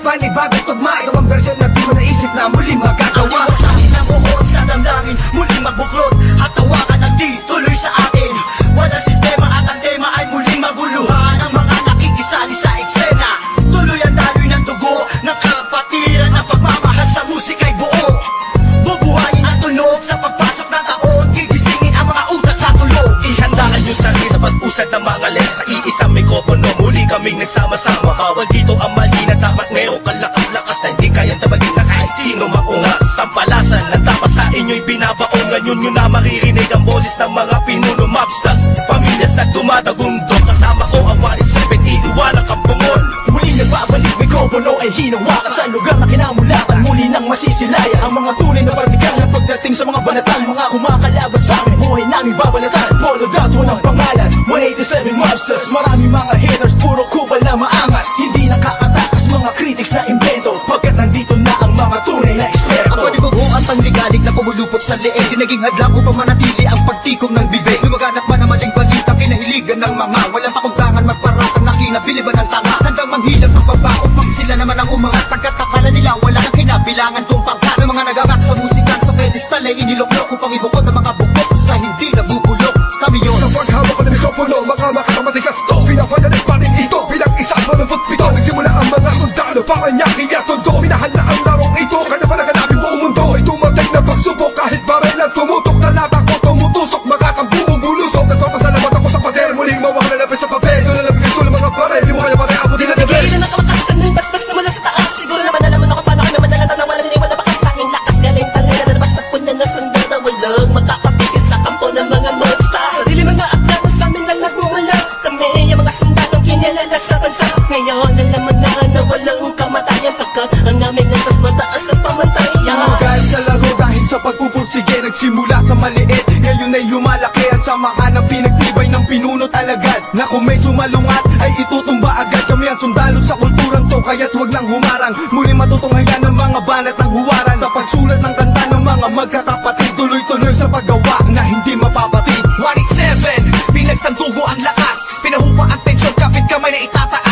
panibagong tugma. Ito ang version na di mo naisip na muli magagawa. Ang iwasakin ng buhod sa damdamin, muling magbuklod at tawakan ng di tuloy sa atin. Wala sistema at ang tema ay muling maguluhan. Ang mga nakikisali sa eksena, tuloy ang daloy ng dugo ng kapatiran. Ang pagmamahal sa musika'y buo, bubuhayin ang tunog sa pagpasok ng taon. Gigisingin ang mga utak sa tulog. Ihandaan yung sarili sa pag-usad ng mga lens. Sa iisang mikropono, muli kaming nagsama-sama. Bawal dito ang mali na dapat meron kalakas-lakas na hindi kayang tabagin na kahit sino maungas. Tampalasan na dapat sa inyo'y binabaon. Ngayon nyo na maririnig ang boses ng mga pinuno. Mobstars, pamilyas na dumadagundong. Kasama ko ang 187, iniwalang kampungon. Muling nagbabalik, mikropono ay hinawakan sa lugar na kinamulatan. Muli nang masisilayan ang mga tunay na partikal na pagdating sa mga banatan. Mga kumakalaban sa amin, buhay namin babalatan. Polo dot, walang pangalan, 187 Mobsters. Marami mga haters, puro kupal na maangas. Hindi nakakatakas mga critics na invento, pagkat nandito na ang mga tunay na eksperto. Ang panibugo at pangligalig na pumulupot sa leeg, di naging hadlang upang manatili ang pagtikom ng bibig. Lumaganap man ang maling balita, kinahiligan ng mga walang pakundangan, magparatang na kinabiliban ng tanga. Handang manghilap ang baba upang sila naman ang umangat. Pagkat akala nila wala nang kinabilangan kung pangkat. Ng mga nagamak sa musika sa pedestal ay iniloklok upang ibukod ang mga bukok sa hindi nabubulok. Kami yun. Sa paghawak ko ng mikropono, mga makakamatigas to, pinapayanig pa rin ito bilang isang manumpot pito. Nagsimula ang mga sundalo, Paranaque at Tondo. Minahal na ang larong ito, kanya pa naganapin buong mundo. Itumatay na pagsubok kahit baril ang tumutok. Talata ko tumutusok, makakambong bumulusok. Nagpapasalamat ako sa pader, muling mawak na lapis sa papel. Doon na labigay ko ng mga baril, di mo kaya pare abutin na gabi. Bigay na nakamakasan ng basbas na mula sa taas. Siguro naman alaman ako paano kami manalatan na walang iniwan na bakas. Tanging lakas galing talaga na nabas sa punan na sandata. Walang makakapigil sa kampo ng mga monster. Sarili mga akda na sa amin lang nagmumula. Kami yung mga sundalong kinilala sa bansa. Ngayon alaman na walang kamatayan, pagkat ang aming antas mataas ang pamantayan. Magaling sa laro dahil sa pagpupursige, nagsimula sa maliit, ngayon ay lumalaki. At samahan ang pinagtibay ng pinunot alagad, na kung may sumalungat ay itutumba agad. Kami ang sundalo sa kulturang to, kaya't huwag lang humarang. Muli matutunghayan ng mga banat ng huwaran, sa pagsulat ng kanta ng mga magkakapatid. Tuloy-tuloy sa paggawa na hindi mapapatid. 187, pinagsandugo ang lakas, pinahupa ang tensyon, kapit kamay na itataas.